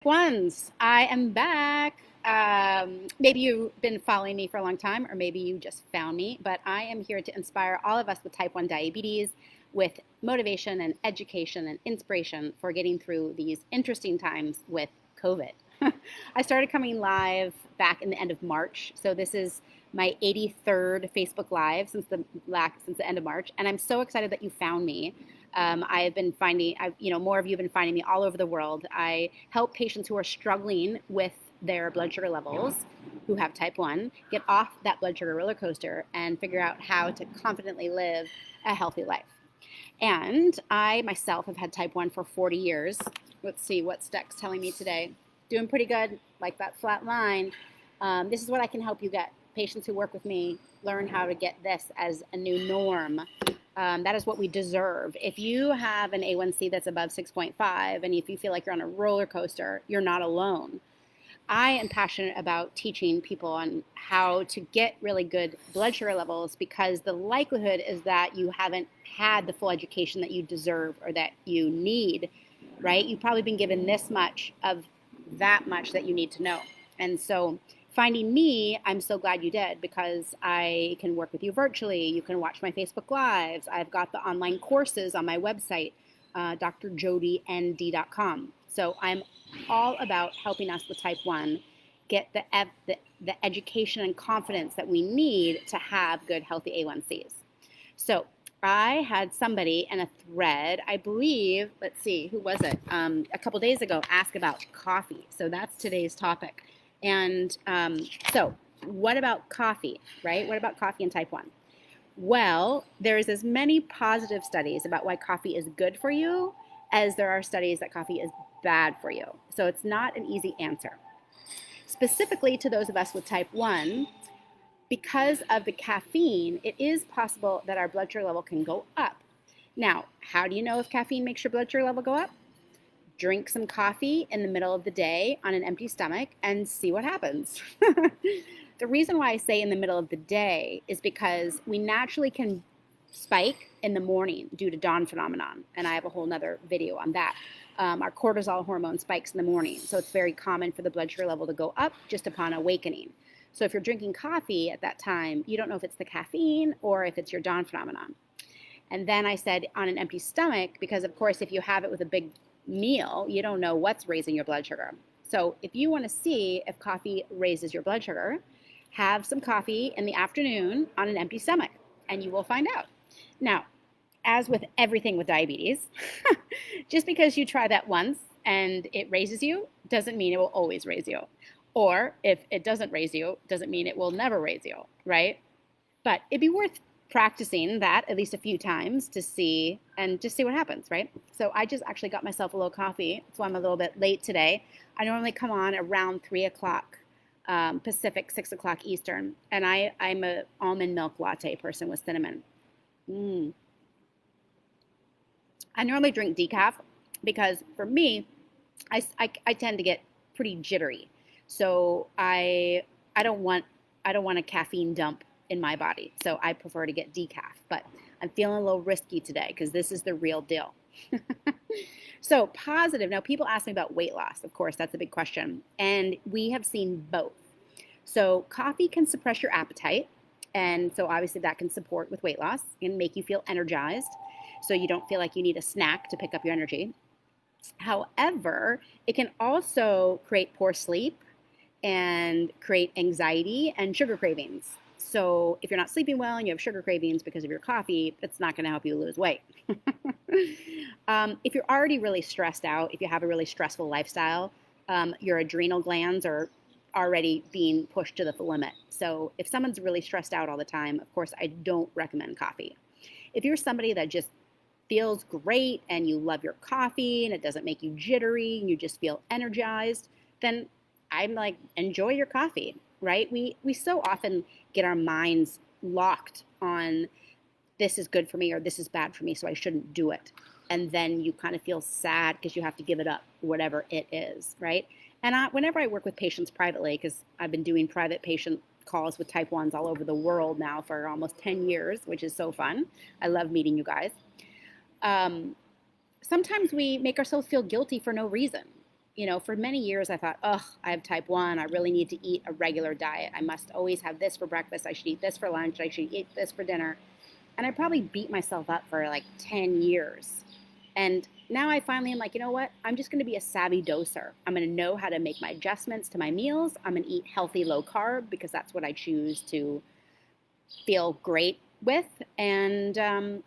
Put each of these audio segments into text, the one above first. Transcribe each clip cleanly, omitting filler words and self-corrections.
Ones, I am back. Maybe you've been following me for a long time, or maybe you just found me, but I am here to inspire all of us with type 1 diabetes with motivation and education and inspiration for getting through these interesting times with COVID. I started coming live back in the end of March, so this is my 83rd Facebook Live since the end of March, and I'm so excited that you found me. More of you have been finding me all over the world. I help patients who are struggling with their blood sugar levels, who have type 1, get off that blood sugar roller coaster and figure out how to confidently live a healthy life. And I myself have had type 1 for 40 years. Let's see what Steck's telling me today. Doing pretty good, like that flat line. This is what I can help you get. Patients who work with me learn how to get this as a new norm. That is what we deserve. If you have an A1C that's above 6.5, and if you feel like you're on a roller coaster, you're not alone. I am passionate about teaching people on how to get really good blood sugar levels, because the likelihood is that you haven't had the full education that you deserve or that you need, right? You've probably been given this much of that much that you need to know. And so finding me, I'm so glad you did, because I can work with you virtually. You can watch my Facebook Lives. I've got the online courses on my website, drjodynd.com. So I'm all about helping us with type 1 get the education and confidence that we need to have good, healthy A1Cs. So I had somebody in a thread, I believe, let's see, who was it? A couple days ago, ask about coffee. So that's today's topic. And so what about coffee, right? What about coffee and type 1? Well, there's as many positive studies about why coffee is good for you as there are studies that coffee is bad for you. So it's not an easy answer. Specifically to those of us with type 1, because of the caffeine, it is possible that our blood sugar level can go up. Now, how do you know if caffeine makes your blood sugar level go up? Drink some coffee in the middle of the day on an empty stomach and see what happens. The reason why I say in the middle of the day is because we naturally can spike in the morning due to dawn phenomenon, and I have a whole nother video on that. Our cortisol hormone spikes in the morning, so it's very common for the blood sugar level to go up just upon awakening. So if you're drinking coffee at that time, you don't know if it's the caffeine or if it's your dawn phenomenon. And then I said on an empty stomach, because of course if you have it with a big meal, you don't know what's raising your blood sugar. So if you want to see if coffee raises your blood sugar, have some coffee in the afternoon on an empty stomach, and you will find out. Now, as with everything with diabetes, just because you try that once and it raises you doesn't mean it will always raise you. Or if it doesn't raise you, doesn't mean it will never raise you, right? But it'd be worth practicing that at least a few times to see, and just see what happens, right? So I just actually got myself a little coffee. That's why I'm a little bit late today. I normally come on around 3 o'clock Pacific, 6 o'clock Eastern, and I'm a almond milk latte person with cinnamon. I normally drink decaf because for me, I tend to get pretty jittery. So I don't want a caffeine dump in my body. So I prefer to get decaf, but I'm feeling a little risky today because this is the real deal. So positive. Now people ask me about weight loss. Of course, that's a big question. And we have seen both. So coffee can suppress your appetite. And so obviously that can support with weight loss and make you feel energized. So you don't feel like you need a snack to pick up your energy. However, it can also create poor sleep and create anxiety and sugar cravings. So if you're not sleeping well and you have sugar cravings because of your coffee, it's not going to help you lose weight. If you're already really stressed out, if you have a really stressful lifestyle, your adrenal glands are already being pushed to the limit. So if someone's really stressed out all the time, of course, I don't recommend coffee. If you're somebody that just feels great and you love your coffee and it doesn't make you jittery and you just feel energized, then I'm like, enjoy your coffee, right? We so often get our minds locked on this is good for me or this is bad for me, so I shouldn't do it. And then you kind of feel sad because you have to give it up, whatever it is, right? And whenever I work with patients privately, because I've been doing private patient calls with type 1s all over the world now for almost 10 years, which is so fun. I love meeting you guys. Sometimes we make ourselves feel guilty for no reason. for many years I thought, oh, I have type 1. I really need to eat a regular diet. I must always have this for breakfast. I should eat this for lunch. I should eat this for dinner. And I probably beat myself up for like 10 years. And now I finally am like, you know what? I'm just going to be a savvy doser. I'm going to know how to make my adjustments to my meals. I'm going to eat healthy, low carb because that's what I choose to feel great with. And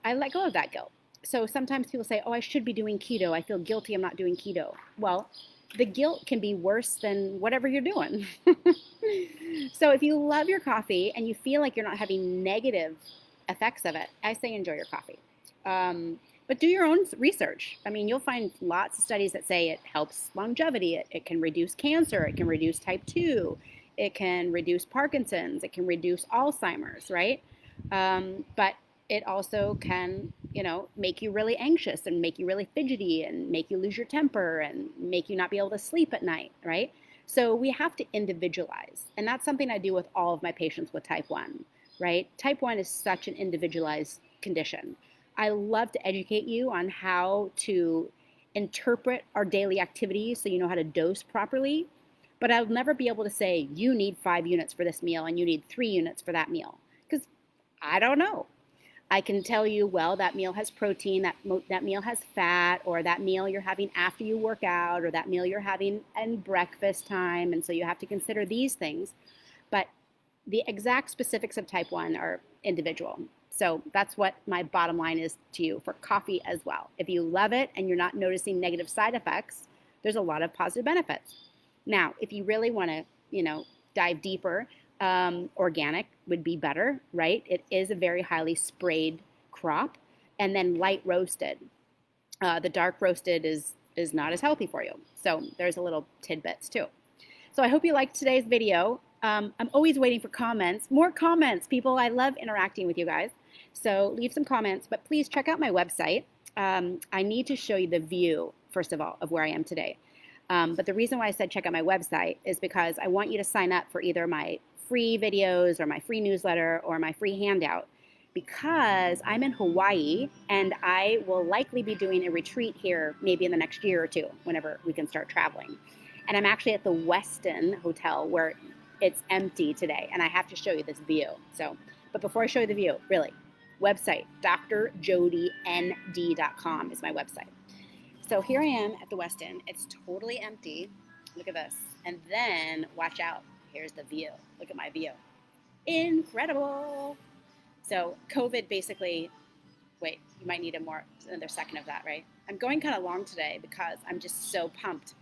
I let go of that guilt. So sometimes people say, oh, I should be doing keto. I feel guilty I'm not doing keto. Well, the guilt can be worse than whatever you're doing. So if you love your coffee and you feel like you're not having negative effects of it, I say enjoy your coffee. But do your own research. I mean, you'll find lots of studies that say it helps longevity. It can reduce cancer. It can reduce type 2. It can reduce Parkinson's. It can reduce Alzheimer's, right? But it also can, make you really anxious and make you really fidgety and make you lose your temper and make you not be able to sleep at night, right? So we have to individualize. And that's something I do with all of my patients with type 1, right? Type 1 is such an individualized condition. I love to educate you on how to interpret our daily activities so you know how to dose properly. But I'll never be able to say, you need 5 units for this meal and you need 3 units for that meal. Because I don't know. I can tell you, well, that meal has protein, that meal has fat, or that meal you're having after you work out, or that meal you're having in breakfast time. And so you have to consider these things. But the exact specifics of type 1 are individual. So that's what my bottom line is to you for coffee as well. If you love it and you're not noticing negative side effects, there's a lot of positive benefits. Now, if you really want to, dive deeper, organic would be better, right? It is a very highly sprayed crop, and then light roasted. The dark roasted is not as healthy for you. So there's a little tidbits too. So I hope you liked today's video. I'm always waiting for comments. More comments, people. I love interacting with you guys. So leave some comments, but please check out my website. I need to show you the view, first of all, of where I am today. But the reason why I said check out my website is because I want you to sign up for either my free videos or my free newsletter or my free handout, because I'm in Hawaii and I will likely be doing a retreat here maybe in the next year or two whenever we can start traveling. And I'm actually at the Westin Hotel where it's empty today, and I have to show you this view. But before I show you the view, really, website, drjodynd.com is my website. So here I am at the Westin. It's totally empty. Look at this. And then, watch out. Here's the view. Look at my view. Incredible. So COVID basically, wait, you might need another second of that, right? I'm going kind of long today because I'm just so pumped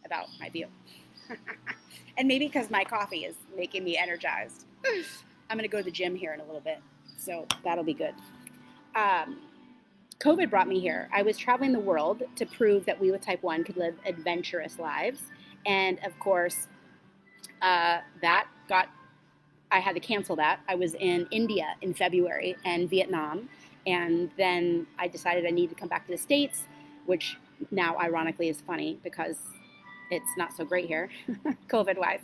about my view. And maybe because my coffee is making me energized. I'm going to go to the gym here in a little bit. So that'll be good. COVID brought me here. I was traveling the world to prove that we with type 1 could live adventurous lives. And of course, I had to cancel that. I was in India in February and Vietnam. And then I decided I needed to come back to the States, which now ironically is funny because it's not so great here, COVID-wise.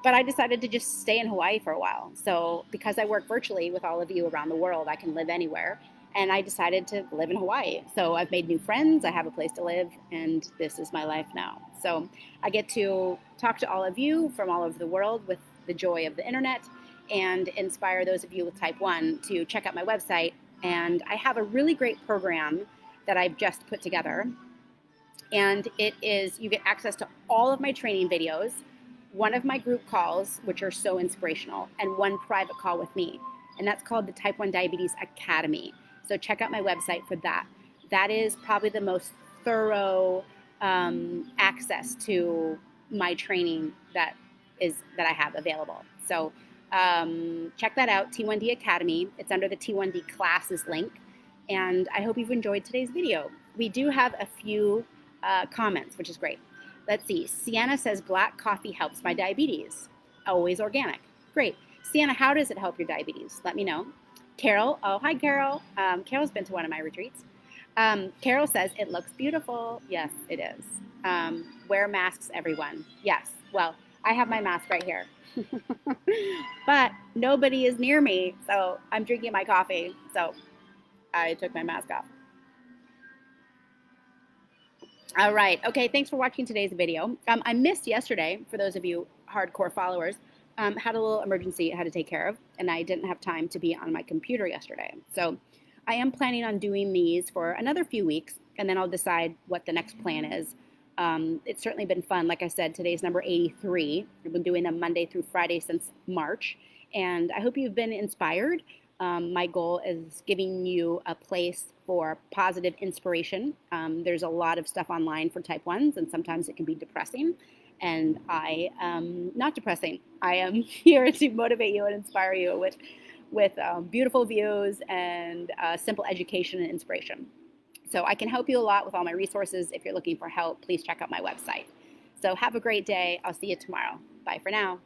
But I decided to just stay in Hawaii for a while. So because I work virtually with all of you around the world, I can live anywhere. And I decided to live in Hawaii. So I've made new friends, I have a place to live, and this is my life now. So I get to talk to all of you from all over the world with the joy of the internet and inspire those of you with type 1 to check out my website. And I have a really great program that I've just put together. And it is, you get access to all of my training videos, one of my group calls, which are so inspirational, and one private call with me. And that's called the Type 1 Diabetes Academy. So check out my website for that. That is probably the most thorough access to my training that I have available. So check that out, T1D Academy. It's under the T1D classes link. And I hope you've enjoyed today's video. We do have a few comments, which is great. Let's see. Sienna says black coffee helps my diabetes. Always organic. Great. Sienna, how does it help your diabetes? Let me know. Carol, oh, hi, Carol. Carol's been to one of my retreats. Carol says, it looks beautiful. Yes, it is. Wear masks, everyone. Yes, well, I have my mask right here. But nobody is near me, so I'm drinking my coffee. So I took my mask off. All right. Okay. Thanks for watching today's video. I missed yesterday, for those of you hardcore followers, had a little emergency I had to take care of, and I didn't have time to be on my computer yesterday. So I am planning on doing these for another few weeks, and then I'll decide what the next plan is. It's certainly been fun. Like I said, today's number 83. We've been doing them Monday through Friday since March, and I hope you've been inspired. My goal is giving you a place for positive inspiration. There's a lot of stuff online for type 1s, and sometimes it can be depressing. And I am not depressing. I am here to motivate you and inspire you with beautiful views and simple education and inspiration. So I can help you a lot with all my resources. If you're looking for help, please check out my website. So have a great day. I'll see you tomorrow. Bye for now.